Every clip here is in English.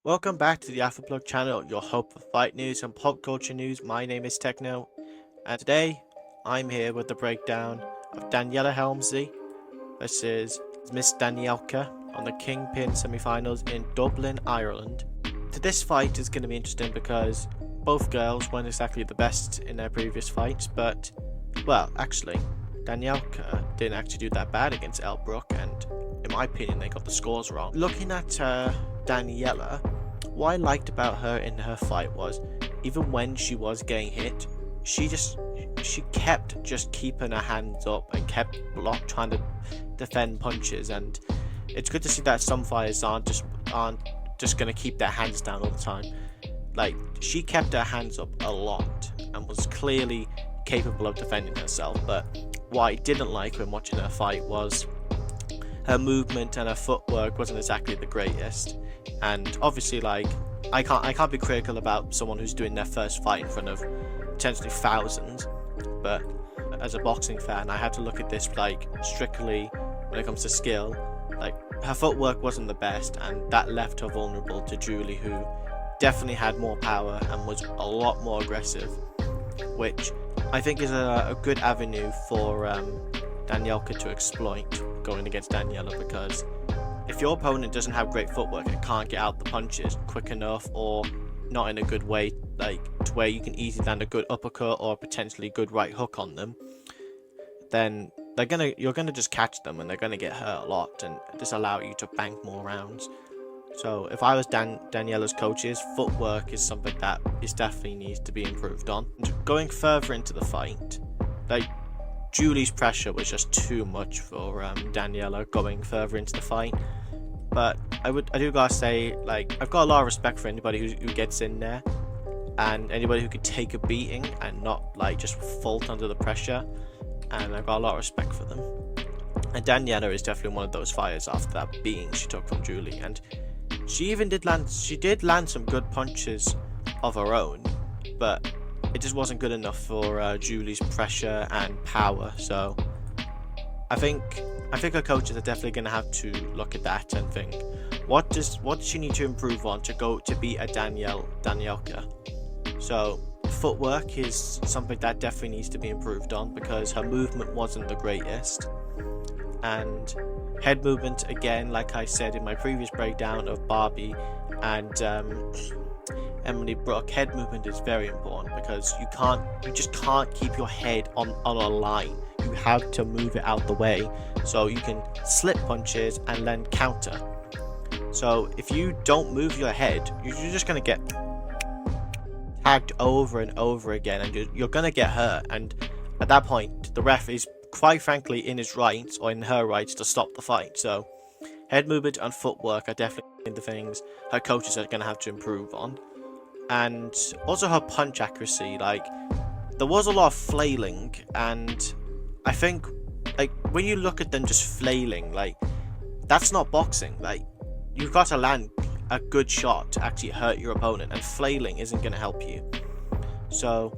Welcome back to the Alpha channel, your hub for fight news and pop culture news. My name is Techno, and today I'm here with the breakdown of Daniella Hemsley versus Miss Danielka on the Kingpyn semi-finals in Dublin, Ireland. This fight is going to be interesting because both girls weren't exactly the best in their previous fights, but, well, actually, Danielka didn't actually do that bad against Elle Brooke, and in my opinion, they got the scores wrong. Looking at Daniella, what I liked about her in her fight was, even when she was getting hit, she kept just keeping her hands up and kept trying to defend punches. And it's good to see that some fighters aren't just gonna keep their hands down all the time. Like, she kept her hands up a lot and was clearly capable of defending herself. But what I didn't like when watching her fight was her movement and her footwork wasn't exactly the greatest. And obviously, like, I can't be critical about someone who's doing their first fight in front of potentially thousands, but as a boxing fan, I had to look at this like strictly when it comes to skill. Like, her footwork wasn't the best, and that left her vulnerable to Julie, who definitely had more power and was a lot more aggressive, which I think is a good avenue for Danielka to exploit going against Daniella, because if your opponent doesn't have great footwork and can't get out the punches quick enough, or not in a good way, like to where you can easily land a good uppercut or potentially good right hook on them, then you're gonna just catch them and they're gonna get hurt a lot, and just allow you to bank more rounds. So if I was Daniella's coaches, footwork is something that definitely needs to be improved on. And going further into the fight, like, Julie's pressure was just too much for Daniella going further into the fight. But I do gotta say, like, I've got a lot of respect for anybody who gets in there, and anybody who could take a beating and not like just fault under the pressure, and I've got a lot of respect for them. And Daniella is definitely one of those fighters after that beating she took from Julie, and she did land some good punches of her own, but it just wasn't good enough for Julie's pressure and power. So I think her coaches are definitely going to have to look at that and think, what does she need to improve on to beat a Danielka? So footwork is something that definitely needs to be improved on, because her movement wasn't the greatest, and head movement, again, like I said in my previous breakdown of Barbie and Emily Brooke, head movement is very important, because you just can't keep your head on a line. You have to move it out the way so you can slip punches and then counter. So if you don't move your head, you're just going to get tagged over and over again, and you're going to get hurt. And at that point, the ref is quite frankly in his rights, or in her rights, to stop the fight. So head movement and footwork are definitely the things her coaches are going to have to improve on. And also her punch accuracy. Like, there was a lot of flailing, and I think, like, when you look at them just flailing, like, that's not boxing. Like, you've got to land a good shot to actually hurt your opponent, and flailing isn't going to help you. So,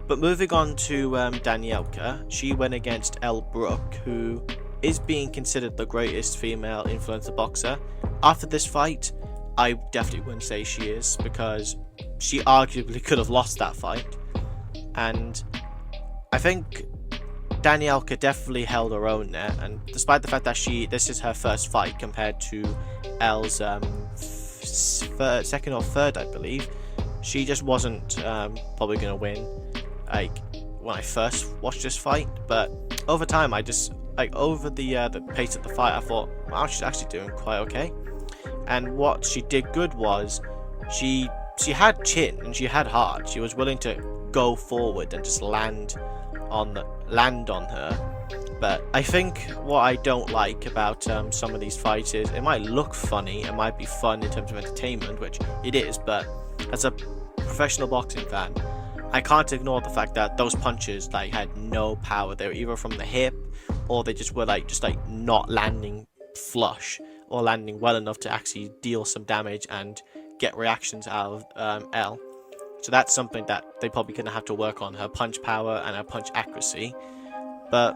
but moving on to Danielka, she went against Elle Brooke, who is being considered the greatest female influencer boxer. After this fight, I definitely wouldn't say she is, because she arguably could have lost that fight. And I think Danielka definitely held her own there, and despite the fact that this is her first fight compared to Elle's second or third, I believe, she just wasn't probably going to win, like, when I first watched this fight. But over time, over the pace of the fight, I thought, wow, she's actually doing quite okay. And what she did good was she had chin and she had heart. She was willing to go forward and just land on her. But I think what I don't like about some of these fights is, it might look funny, it might be fun in terms of entertainment, which it is, but as a professional boxing fan, I can't ignore the fact that those punches, like, had no power. They were either from the hip, or they just were just not landing flush, or landing well enough to actually deal some damage and get reactions out of Elle. So that's something that they probably gonna have to work on, her punch power and her punch accuracy. But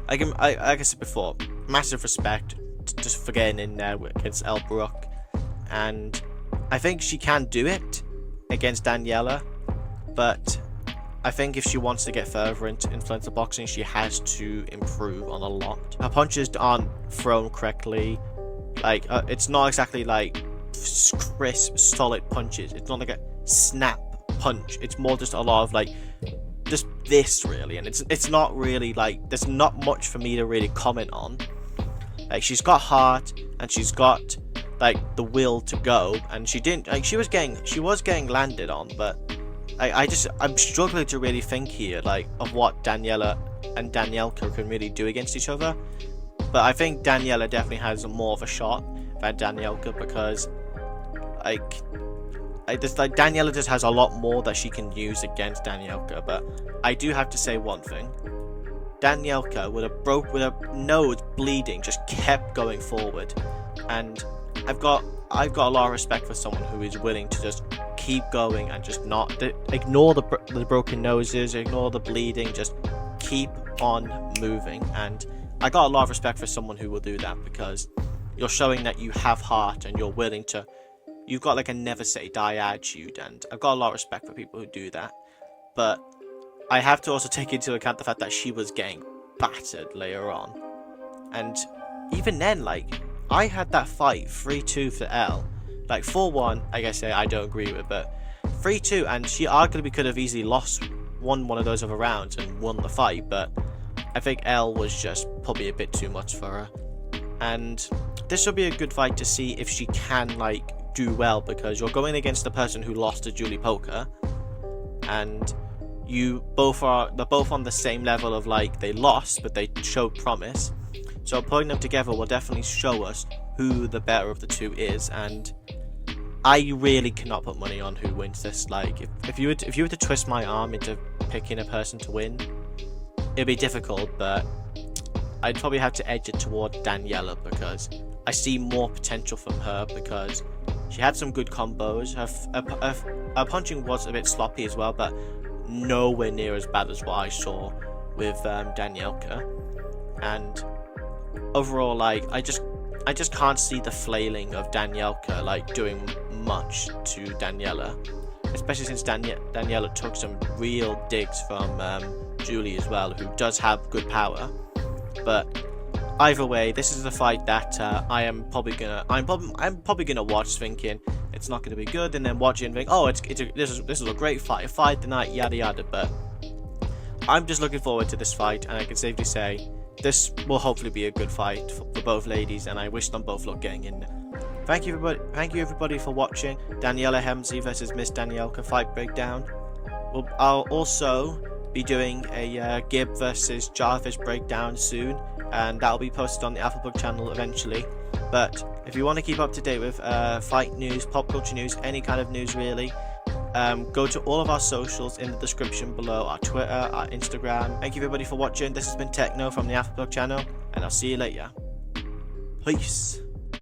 like I said before, massive respect just for getting in there against Elle Brooke. And I think she can do it against Daniella, but I think if she wants to get further into influencer boxing, she has to improve on a lot. Her punches aren't thrown correctly. Like, it's not exactly like crisp, solid punches. It's not like a snap punch. It's more just a lot of like, just this really. And it's not really like, there's not much for me to really comment on. Like, she's got heart and she's got like the will to go, and she didn't, like, she was getting landed on, but I'm struggling to really think here, like, of what Daniella and Danielka can really do against each other. But I think Daniella definitely has more of a shot than Danielka, because Daniella just has a lot more that she can use against Danielka. But I do have to say one thing: Danielka with a nose bleeding just kept going forward, and I've got a lot of respect for someone who is willing to just keep going and just not ignore the broken noses, ignore the bleeding, just keep on moving. And I got a lot of respect for someone who will do that, because you're showing that you have heart and you're willing to, you've got like a never say die attitude, and I've got a lot of respect for people who do that. But I have to also take into account the fact that she was getting battered later on, and even then, like, I had that fight 3-2 for L. Like, 4-1, I guess I don't agree with, but 3-2, and she arguably could have easily won one of those other rounds and won the fight, but I think L was just probably a bit too much for her. And this will be a good fight to see if she can, like, do well, because you're going against the person who lost to Julie Poker, and they're both on the same level of, like, they lost, but they showed promise. So putting them together will definitely show us who the better of the two is, and I really cannot put money on who wins this. Like, if you were to twist my arm into picking a person to win, it'd be difficult, but I'd probably have to edge it toward Daniella, because I see more potential from her, because she had some good combos. Her punching was a bit sloppy as well, but nowhere near as bad as what I saw with Danielka. And overall, like, I just can't see the flailing of Danielka, like, doing much to Daniella, especially since Daniella took some real digs from Julie as well, who does have good power. But either way, this is a fight that I'm probably gonna watch thinking it's not gonna be good, and then watch it and think, oh, this is a great fight the night, yada yada. But I'm just looking forward to this fight, and I can safely say this will hopefully be a good fight for both ladies, and I wish them both luck getting in. Thank you everybody for watching Daniella Hemsley versus Miss Danielka fight breakdown. I'll also be doing a Gib versus Jarvis breakdown soon, and that'll be posted on the Applebug channel eventually. But if you want to keep up to date with fight news, pop culture news, any kind of news really, go to all of our socials in the description below: our Twitter, our Instagram. Thank you everybody for watching. This has been Techno from the Applebug channel, and I'll see you later. Peace.